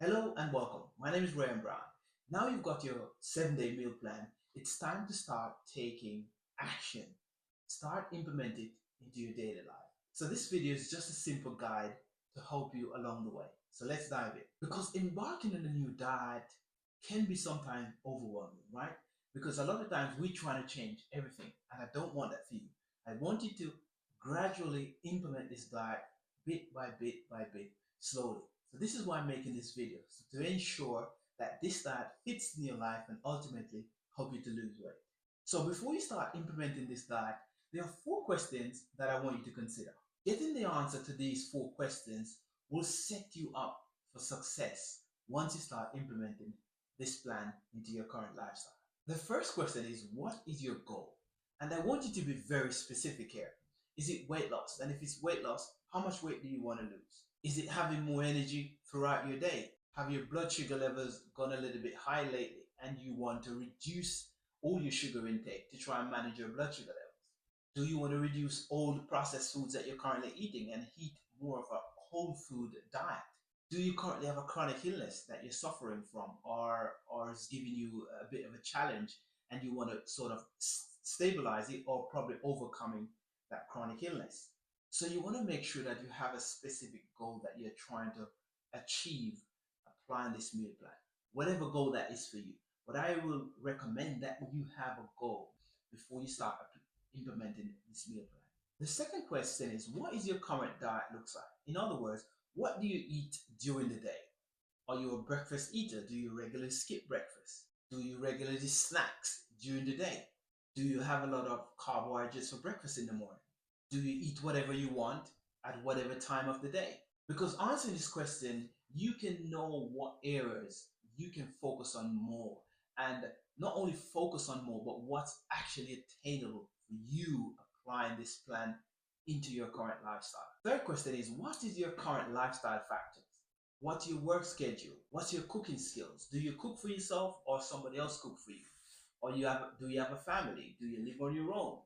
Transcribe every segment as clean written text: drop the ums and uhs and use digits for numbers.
Hello and welcome. My name is Ryan Brown. Now you've got your 7 day meal plan. It's time to start taking action. Start implementing it into your daily life. So this video is just a simple guide to help you along the way. So let's dive in. Because embarking on a new diet can be sometimes overwhelming, right? Because a lot of times we try to change everything, and I don't want that for you. I want you to gradually implement this diet bit by bit by bit, slowly. So this is why I'm making this video, so to ensure that this diet fits in your life and ultimately help you to lose weight. So before you start implementing this diet, there are 4 questions that I want you to consider. Getting the answer to these 4 questions will set you up for success once you start implementing this plan into your current lifestyle. The first question is, what is your goal? And I want you to be very specific here. Is it weight loss? And if it's weight loss, how much weight do you want to lose? Is it having more energy throughout your day? Have your blood sugar levels gone a little bit high lately and you want to reduce all your sugar intake to try and manage your blood sugar levels? Do you want to reduce all the processed foods that you're currently eating and eat more of a whole food diet? Do you currently have a chronic illness that you're suffering from, or is giving you a bit of a challenge and you want to sort of stabilize it or probably overcoming that chronic illness? So you want to make sure that you have a specific goal that you're trying to achieve applying this meal plan, whatever goal that is for you. But I will recommend that you have a goal before you start implementing this meal plan. The second question is, what is your current diet looks like? In other words, what do you eat during the day? Are you a breakfast eater? Do you regularly skip breakfast? Do you regularly snacks during the day? Do you have a lot of carbohydrates for breakfast in the morning? Do you eat whatever you want at whatever time of the day? Because answering this question, you can know what areas you can focus on more, and not only focus on more, but what's actually attainable for you applying this plan into your current lifestyle. Third question is, what is your current lifestyle factors? What's your work schedule? What's your cooking skills? Do you cook for yourself or somebody else cook for you? Or do you have a family? Do you live on your own?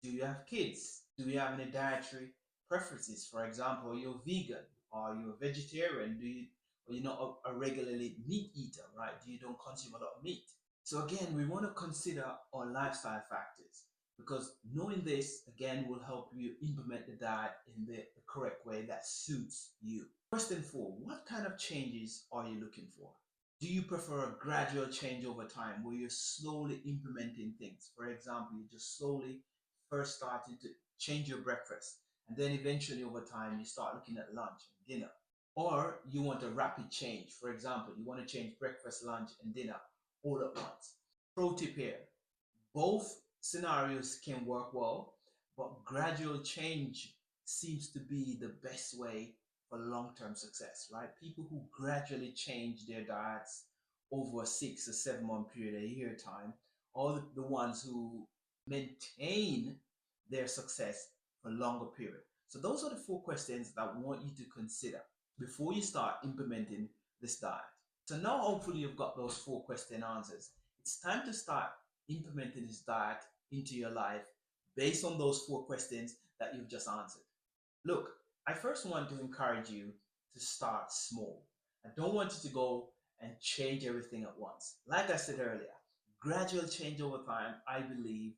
Do you have kids? Do you have any dietary preferences? For example, are you vegan? Are you a vegetarian? Or you're not a regularly meat eater, right? Do you don't consume a lot of meat? So again, we want to consider our lifestyle factors, because knowing this again will help you implement the diet in the correct way that suits you. Question 4, what kind of changes are you looking for? Do you prefer a gradual change over time where you're slowly implementing things? For example, you just slowly first starting to change your breakfast, and then eventually over time you start looking at lunch and dinner. Or you want a rapid change. For example, you want to change breakfast, lunch, and dinner all at once. Pro tip here, both scenarios can work well, but gradual change seems to be the best way for long-term success, right? People who gradually change their diets over a 6 or 7 month period, a year time, are the ones who maintain their success for a longer period. So those are the 4 questions that I want you to consider before you start implementing this diet. So now hopefully you've got those 4 question answers. It's time to start implementing this diet into your life based on those 4 questions that you've just answered. Look, I first want to encourage you to start small. I don't want you to go and change everything at once. Like I said earlier, gradual change over time, I believe,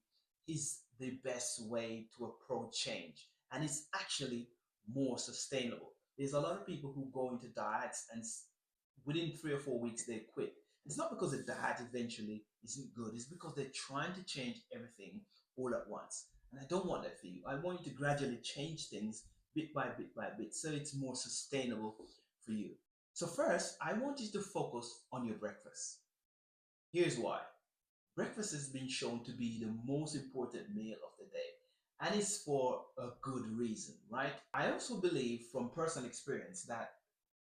is the best way to approach change. And it's actually more sustainable. There's a lot of people who go into diets and within 3 or 4 weeks they quit. It's not because the diet eventually isn't good, it's because they're trying to change everything all at once. And I don't want that for you. I want you to gradually change things bit by bit by bit so it's more sustainable for you. So, first, I want you to focus on your breakfast. Here's why. Breakfast has been shown to be the most important meal of the day, and it's for a good reason, right? I also believe from personal experience that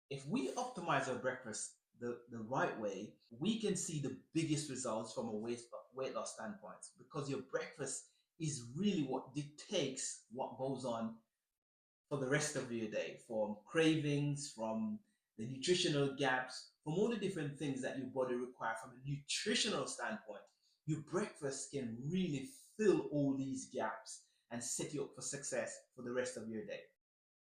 if we optimize our breakfast the right way, we can see the biggest results from a weight loss standpoint, because your breakfast is really what dictates what goes on for the rest of your day, from cravings, from the nutritional gaps, from all the different things that your body requires from a nutritional standpoint. Your breakfast can really fill all these gaps and set you up for success for the rest of your day.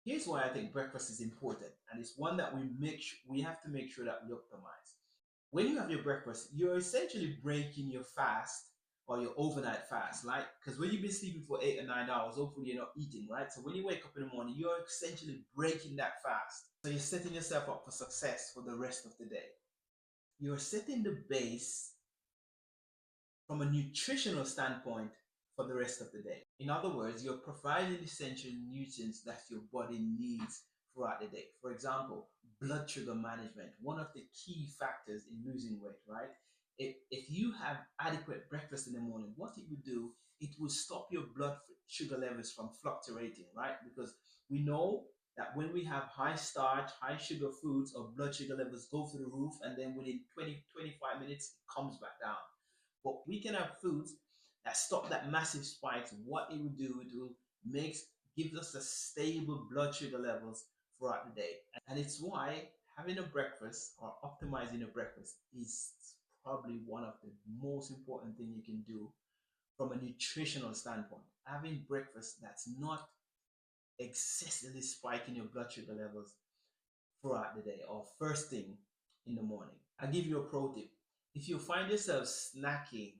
Here's why I think breakfast is important, and it's one that we have to make sure that we optimize. When you have your breakfast, you're essentially breaking your fast or your overnight fast, right? Because when you've been sleeping for 8 or 9 hours, hopefully you're not eating, right? So when you wake up in the morning, you're essentially breaking that fast. So you're setting yourself up for success for the rest of the day. You're setting the base from a nutritional standpoint for the rest of the day. In other words, you're providing essential nutrients that your body needs throughout the day. For example, blood sugar management, one of the key factors in losing weight, right? If you have adequate breakfast in the morning, what it would do, it will stop your blood sugar levels from fluctuating, right? Because we know that when we have high starch, high sugar foods, our blood sugar levels go through the roof, and then within 20-25 minutes, it comes back down. But we can have foods that stop that massive spikes. What it will do, it will make give us a stable blood sugar levels throughout the day. And it's why having a breakfast or optimizing a breakfast is probably one of the most important thing you can do from a nutritional standpoint. Having breakfast that's not excessively spiking your blood sugar levels throughout the day or first thing in the morning. I'll give you a pro tip. If you find yourself snacking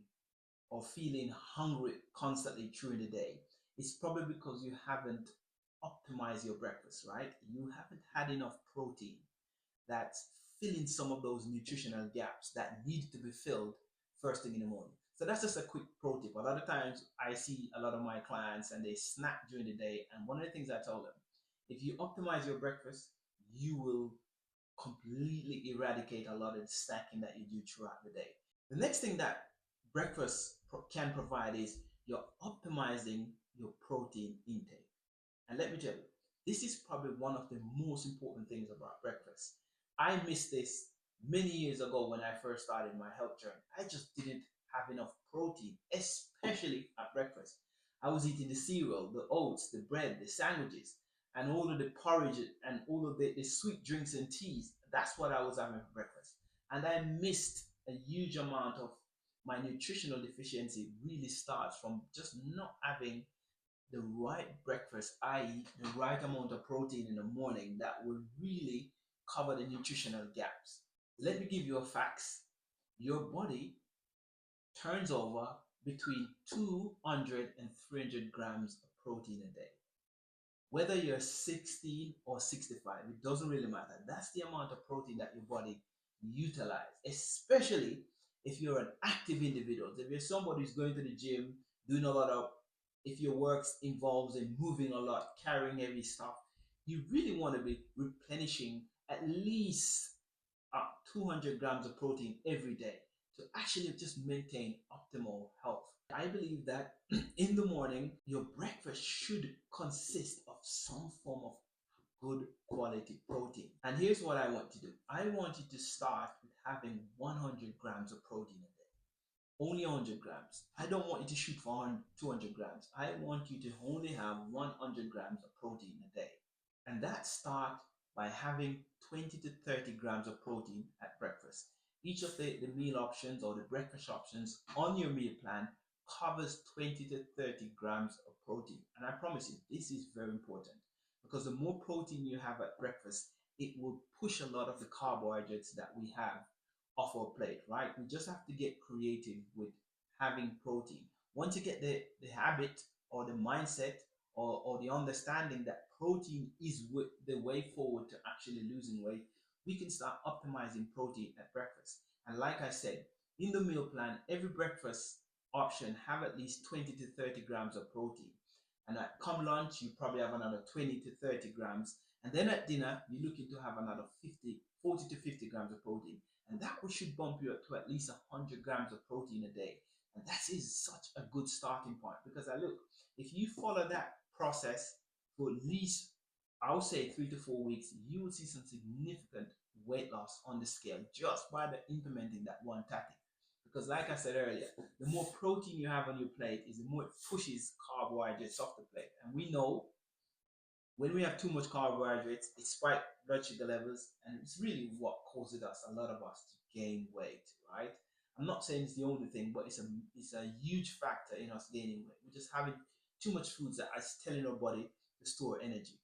or feeling hungry constantly during the day, it's probably because you haven't optimized your breakfast, right? You haven't had enough protein that's filling some of those nutritional gaps that need to be filled first thing in the morning. So that's just a quick pro tip. A lot of times I see a lot of my clients and they snack during the day. And one of the things I tell them, if you optimize your breakfast, you will completely eradicate a lot of the snacking that you do throughout the day. The next thing that can provide is you're optimizing your protein intake. And let me tell you, this is probably one of the most important things about breakfast. I missed this many years ago when I first started my health journey. I just didn't have enough protein, especially at breakfast. I was eating the cereal, the oats, the bread, the sandwiches, and all of the porridge and all of the sweet drinks and teas. That's what I was having for breakfast. And I missed a huge amount of my nutritional deficiency really starts from just not having the right breakfast, i.e., the right amount of protein in the morning that will really cover the nutritional gaps. Let me give you a facts. Your body turns over between 200 and 300 grams of protein a day. Whether you're 16 or 65, it doesn't really matter. That's the amount of protein that your body utilizes, especially if you're an active individual. If you're somebody who's going to the gym, doing a lot of, if your work involves in moving a lot, carrying heavy stuff, you really want to be replenishing at least 200 grams of protein every day to actually just maintain optimal health. I believe that in the morning, your breakfast should consist of some form of good quality protein. And here's what I want to do. I want you to start with having 100 grams of protein a day. Only 100 grams. I don't want you to shoot for 200 grams. I want you to only have 100 grams of protein a day. And that start by having 20 to 30 grams of protein at breakfast. Each of the meal options or the breakfast options on your meal plan covers 20 to 30 grams of protein. And I promise you, this is very important because the more protein you have at breakfast, it will push a lot of the carbohydrates that we have off our plate, right? We just have to get creative with having protein. Once you get the habit or the mindset or the understanding that protein is the way forward to actually losing weight, we can start optimizing protein at breakfast. And like I said, in the meal plan, every breakfast option have at least 20 to 30 grams of protein. And at come lunch, you probably have another 20 to 30 grams. And then at dinner, you're looking to have another 40 to 50 grams of protein. And that should bump you up to at least 100 grams of protein a day. And that is such a good starting point because I look, if you follow that process for at least, I would say 3 to 4 weeks, you will see some significant weight loss on the scale just by implementing that one tactic. Because, like I said earlier, the more protein you have on your plate is the more it pushes carbohydrates off the plate. And we know when we have too much carbohydrates, it spikes blood sugar levels, and it's really what causes us, a lot of us, to gain weight, right? I'm not saying it's the only thing, but it's a huge factor in us gaining weight. We're just having too much foods that is telling our body to store energy.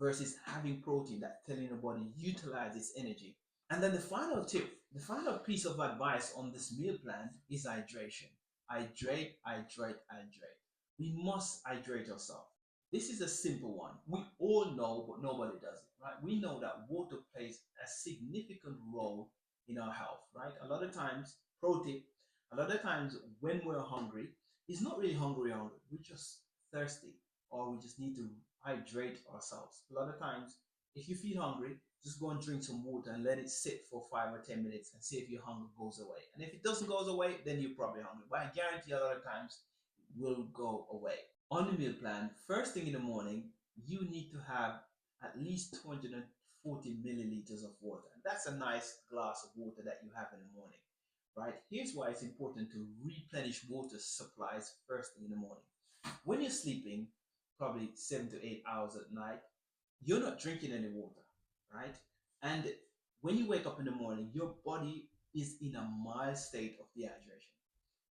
versus having protein that's telling your body utilize its energy. And then the final tip, the final piece of advice on this meal plan is hydration. Hydrate, hydrate, hydrate. We must hydrate ourselves. This is a simple one. We all know, but nobody does it, right? We know that water plays a significant role in our health, right? A lot of times, pro tip, a lot of times when we're hungry, it's not really hungry. We're just thirsty, or we just need to hydrate ourselves. A lot of times, if you feel hungry, just go and drink some water and let it sit for 5 or 10 minutes and see if your hunger goes away. And if it doesn't go away, then you're probably hungry. But I guarantee a lot of times it will go away. On the meal plan, first thing in the morning, you need to have at least 240 milliliters of water. And that's a nice glass of water that you have in the morning, right? Here's why it's important to replenish water supplies first thing in the morning. When you're sleeping, probably 7 to 8 hours at night, you're not drinking any water, right? And when you wake up in the morning, your body is in a mild state of dehydration.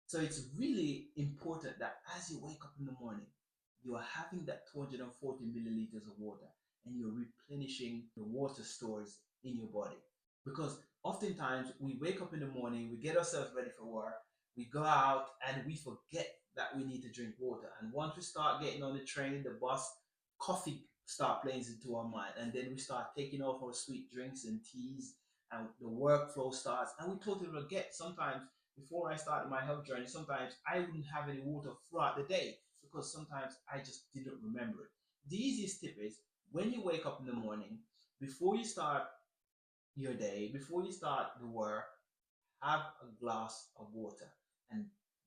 So it's really important that as you wake up in the morning, you are having that 240 milliliters of water and you're replenishing the water stores in your body. Because oftentimes we wake up in the morning, we get ourselves ready for work, we go out and we forget that we need to drink water. And once we start getting on the train, the bus, coffee start playing into our mind. And then we start taking off our sweet drinks and teas and the workflow starts. And we totally forget sometimes before I started my health journey, sometimes I wouldn't have any water throughout the day because sometimes I just didn't remember it. The easiest tip is when you wake up in the morning, before you start your day, before you start the work, have a glass of water. And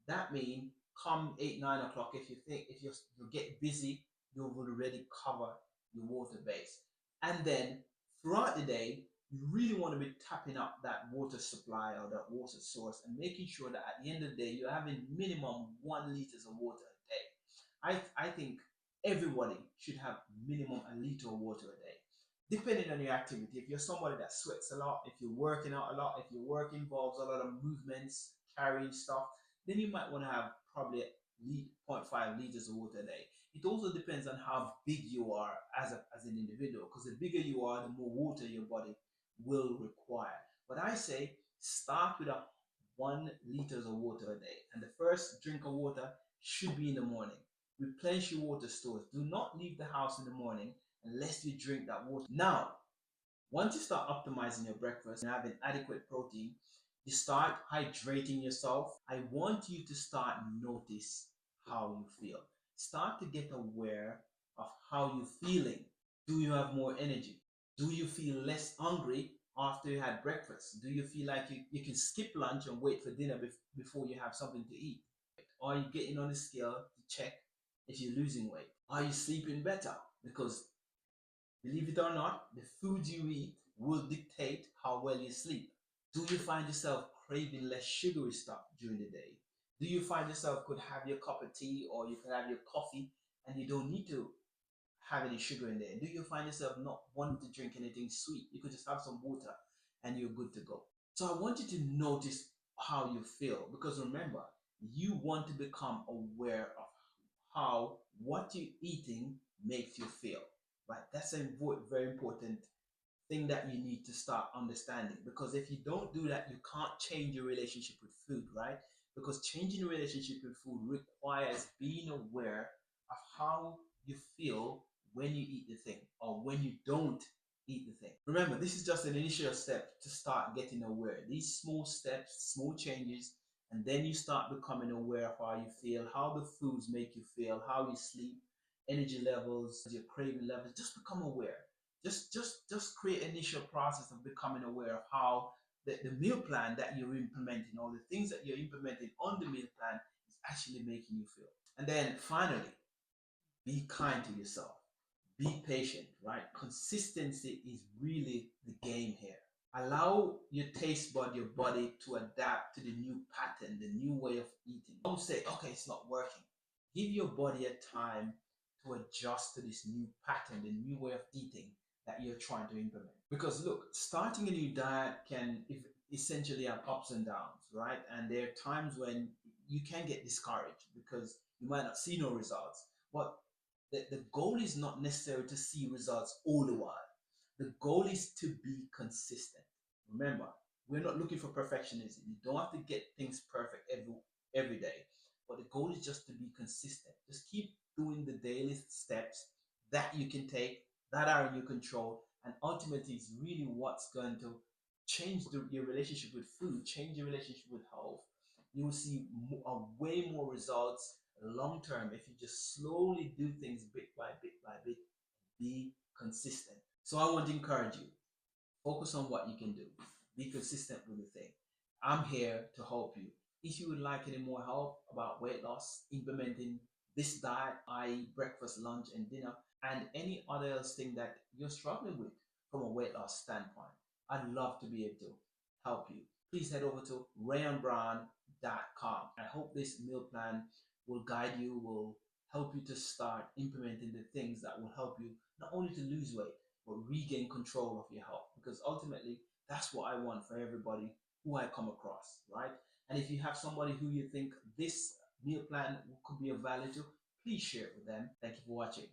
that means come 8, 9 o'clock, if you get busy, you will already cover your water base. And then throughout the day, you really want to be tapping up that water supply or that water source and making sure that at the end of the day, you're having minimum 1 liters of water a day. I think everybody should have minimum a liter of water a day depending on your activity. If you're somebody that sweats a lot, if you're working out a lot, if your work involves a lot of movements, carrying stuff, then you might want to have probably 0.5 liters of water a day. It also depends on how big you are as an individual, because the bigger you are, the more water your body will require. But I say start with 1 liters of water a day, and the first drink of water should be in the morning. Replenish your water stores. Do not leave the house in the morning unless you drink that water. Now, once you start optimizing your breakfast and having adequate protein, you start hydrating yourself. I want you to start notice how you feel. Start to get aware of how you're feeling. Do you have more energy? Do you feel less hungry after you had breakfast? Do you feel like you can skip lunch and wait for dinner before you have something to eat? Are you getting on the scale to check if you're losing weight? Are you sleeping better? Because believe it or not, the food you eat will dictate how well you sleep. Do you find yourself craving less sugary stuff during the day? Do you find yourself could have your cup of tea or you could have your coffee and you don't need to have any sugar in there? Do you find yourself not wanting to drink anything sweet? You could just have some water and you're good to go. So I want you to notice how you feel, because remember, you want to become aware of how what you're eating makes you feel. Right? That's a very important thing that you need to start understanding, because if you don't do that, you can't change your relationship with food, right? Because changing your relationship with food requires being aware of how you feel when you eat the thing or when you don't eat the thing. Remember, this is just an initial step to start getting aware. These small steps, small changes, and then you start becoming aware of how you feel, how the foods make you feel, how you sleep, energy levels, your craving levels. Just become aware. Just create an initial process of becoming aware of how the meal plan that you're implementing, or the things that you're implementing on the meal plan is actually making you feel. And then finally, be kind to yourself. Be patient, right? Consistency is really the game here. Allow your taste bud, your body to adapt to the new pattern, the new way of eating. Don't say, okay, it's not working. Give your body a time to adjust to this new pattern, the new way of eating that you're trying to implement. Because look, starting a new diet can essentially have ups and downs, right? And there are times when you can get discouraged because you might not see no results. But The goal is not necessarily to see results all the while. The goal is to be consistent. Remember, we're not looking for perfectionism. You don't have to get things perfect every day. But the goal is just to be consistent. Just keep doing the daily steps that you can take, that are in your control, and ultimately it's really what's going to change your relationship with food, change your relationship with health. You will see way more results long term if you just slowly do things bit by bit by bit. Be consistent. So I want to encourage you, focus on what you can do. Be consistent with the thing. I'm here to help you. If you would like any more help about weight loss, implementing this diet, i.e., breakfast, lunch, and dinner, and any other else thing that you're struggling with from a weight loss standpoint, I'd love to be able to help you. Please head over to rayonbrown.com. I hope this meal plan will guide you, will help you to start implementing the things that will help you not only to lose weight, but regain control of your health. Because ultimately, that's what I want for everybody who I come across, right? And if you have somebody who you think this meal plan could be of value to, please share it with them. Thank you for watching.